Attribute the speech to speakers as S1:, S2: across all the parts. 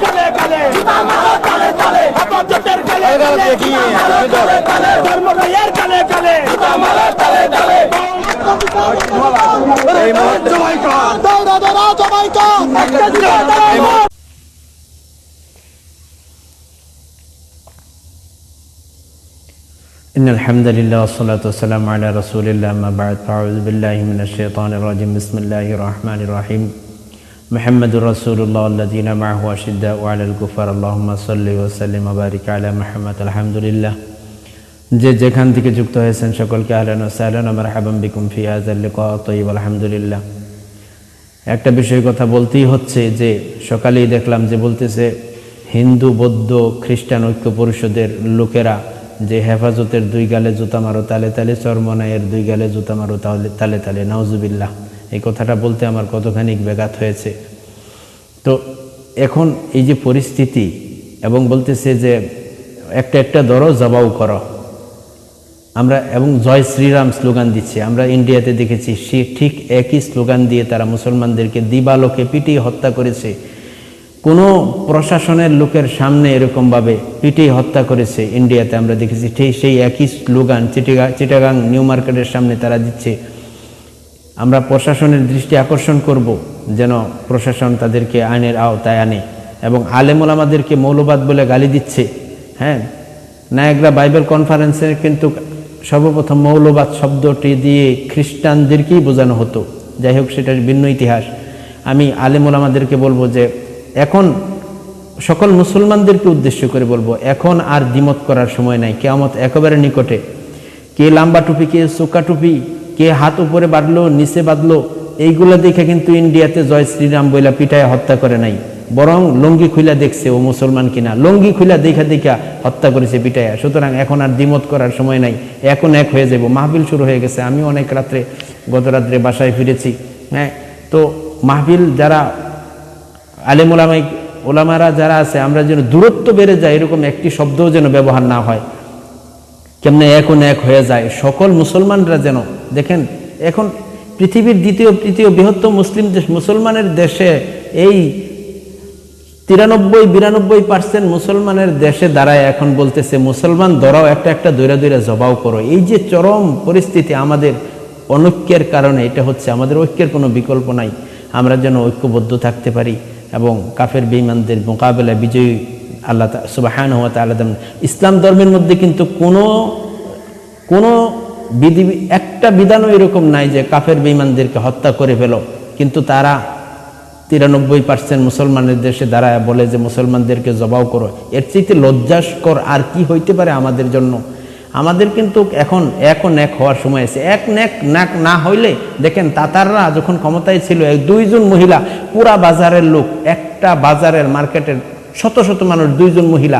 S1: কালে কালে তালে তালে হেফাজতের কালে কালে ধর্মরায়ের কালে কালে তালে তালে এই মঞ্চ জমাইকা দাঁড়া দাঁড়া জমাইকা
S2: إن الحمد لله والصلاة والسلام على رسول الله أما بعد فأعوذ بالله من الشيطان الرجيم بسم الله الرحمن الرحيم محمد رسول الله والذين معه أشداء على الكفار اللهم صل وسلم وبارك على محمد الحمد لله যে যেখান থেকে যুক্ত হয়েছেন সকলকে আহলান ওয়া সাহলান ওয়া মারহাবান বিকুম ফি হাযাল লিকা তাইয়্যিব আলহামদুলিল্লাহ। একটা বিষয় কথা বলতেই হচ্ছে যে সকালেই দেখলাম যে বলতেছে হিন্দু বৌদ্ধ খ্রিস্টান ঐক্য পরিষদের লোকেরা যে হেফাজতের দুই গালে জুতা মারো তালে তালে চরমনায়ের দুই গালে জুতা মারো তালে তালে নাউজুবিল্লাহ। এই কথাটা বলতে আমার কতখানি ব্যাঘাত হয়েছে। তো এখন এই যে পরিস্থিতি এবং বলতেছে যে একটা একটা ধরো জবাও করো আমরা এবং জয় শ্রীরাম স্লোগান দিচ্ছে। আমরা ইন্ডিয়াতে দেখেছি সে ঠিক একই স্লোগান দিয়ে তারা মুসলমানদেরকে দিবালোকে পিটিয়ে হত্যা করেছে। কোনো প্রশাসনের লোকের সামনে এরকমভাবে পিটিয়ে হত্যা করেছে ইন্ডিয়াতে আমরা দেখেছি। ঠিক সেই একই স্লোগান চিটাগাং নিউ মার্কেটের সামনে তারা দিচ্ছে। আমরা প্রশাসনের দৃষ্টি আকর্ষণ করব যেন প্রশাসন তাদেরকে আইনের আওতায় আনে। এবং আলেম ওলামাদেরকে মৌলবাদ বলে গালি দিচ্ছে। হ্যাঁ, নায়াগ্রা বাইবেল কনফারেন্সে কিন্তু সর্বপ্রথম মৌলবাদ শব্দটি দিয়ে খ্রিস্টানদেরকেই বোঝানো হতো। যাই হোক, সেটার ভিন্ন ইতিহাস। আমি আলেম ওলামাদেরকে বলবো যে এখন সকল মুসলমানদেরকে উদ্দেশ্য করে বলবো, এখন আর দ্বিমত করার সময় নাই। কিয়ামত একেবারে নিকটে। কে লম্বা টুপি, কে চোকা টুপি, কে হাত উপরে বাঁধলো নিচে বাঁধলো, এইগুলো দেখে কিন্তু ইন্ডিয়াতে জয় শ্রীরাম বইলা পিটায় হত্যা করে নাই, বরং লঙ্গি খুইলা দেখছে ও মুসলমান কিনা, লঙ্গি খুইলা দেখা দেখা হত্যা করেছে পিটায়া। সুতরাং এখন আর দ্বিমত করার সময় নাই, এখন এক হয়ে যাব। মাহফিল শুরু হয়ে গেছে। আমি অনেক রাত্রে গত রাত্রে বাসায় ফিরেছি। হ্যাঁ, তো মাহফিল যারা আলেম ওলামারা যারা আছে, আমরা যেন দূরত্ব বেড়ে যায় এরকম একটি শব্দও যেন ব্যবহার না হয়। কেমনে এখন এক হয়ে যায় সকল মুসলমানরা যেন দেখেন। এখন পৃথিবীর দ্বিতীয় তৃতীয় বৃহত্তম মুসলিম দেশ, মুসলমানের দেশে এই 93-92% মুসলমানের দেশে দাঁড়ায় এখন বলতেছে মুসলমান ধরাও একটা একটা দৈরা দৈরা জবাও করো। এই যে চরম পরিস্থিতি আমাদের অনৈক্যের কারণে, এটা হচ্ছে আমাদের ঐক্যের কোনো বিকল্প নাই। আমরা যেন ঐক্যবদ্ধ থাকতে পারি এবং কাফের বেঈমানদের মোকাবেলায় বিজয়ী আল্লাহ সুবহানাহু ওয়া তাআলা দেন। ইসলাম ধর্মের মধ্যে কিন্তু কোনো বিধি একটা বিধানও এরকম নাই যে কাফের বেঈমানদেরকে হত্যা করে ফেলো, কিন্তু তারা 93% মুসলমানের দেশে দাঁড়ায় বলে যে মুসলমানদেরকে জবাও করো। এর চাইতে লজ্জাস্কর আর কি হইতে পারে আমাদের জন্য? আমাদের কিন্তু এখন এক হওয়ার সময় আছে। এক না হইলে দেখেন, তাতাররা যখন ক্ষমতায় ছিল, 2জন মহিলা পুরা বাজারের লোক, একটা বাজারের মার্কেটের শত শত মানুষ 2জন মহিলা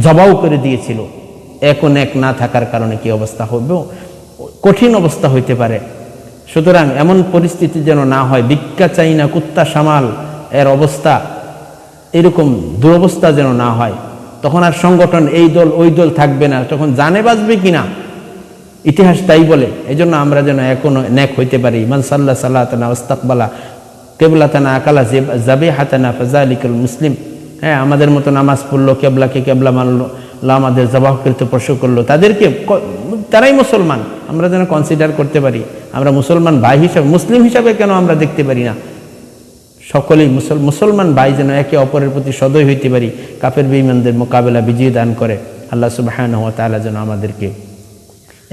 S2: জবাও করে দিয়েছিল। এখন এক না থাকার কারণে কি অবস্থা হবে? কঠিন অবস্থা হইতে পারে। সুতরাং এমন পরিস্থিতি যেন না হয়, ভিক্ষা চাই না কুত্তা সামাল এর অবস্থা, এরকম দুরবস্থা যেন না হয়। তখন আর সংগঠন এই দল ওই দল থাকবে না, তখন জানে বাঁচবে কিনা, ইতিহাস তাই বলে। এই জন্য আমরা যেন এখনো নেক হইতে পারি। মান সাল্লা সাল্লাতানা ওয়াস্তাকবালা কেবলাতানা আকালা যাবিহাতানা ফাযালিকাল মুসলিম। হ্যাঁ, আমাদের মতো নামাজ পড়লো, কেবলাকে কেবলা মানলো, আমাদের জবাহকৃত প্রশ্ন করলো, তারাই মুসলমান। আমরা যেন কনসিডার করতে পারি। আমরা মুসলমান ভাই হিসাবে, মুসলিম হিসাবে কেন আমরা দেখতে পারি না? সকলেই মুসলমান ভাই যেন একে অপরের প্রতি সদয় হইতে পারি, কাফের বেঈমানদের মোকাবেলা বিজয় দান করে। আল্লাহ সুবহানাহু ওয়া তাআলা যেন আমাদেরকে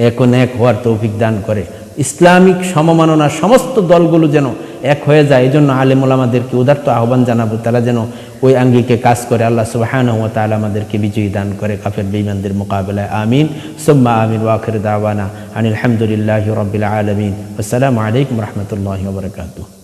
S2: এখন এক হওয়ার তৌফিক দান করে। ইসলামিক সমমাননা সমস্ত দলগুলো যেন এক হয়ে যায়। এই জন্য আলেম ওলামাদেরকে উদারত আহ্বান জানাবো, তারা যেন ওই আঙ্গিকে কাজ করে। আল্লাহ সুবহানাহু ওয়া তাআলা আমাদেরকে বিজয়ী দান করে কাফের বেঈমানদের মোকাবেলায়। আমিন সুম্মা আমিন। ওয়া আখিরু দাওয়ানা আনিল হামদুলিল্লাহি রাব্বিল আলামিন। আসসালামু আলাইকুম ওয়া রাহমাতুল্লাহি ওয়া বারাকাতুহু।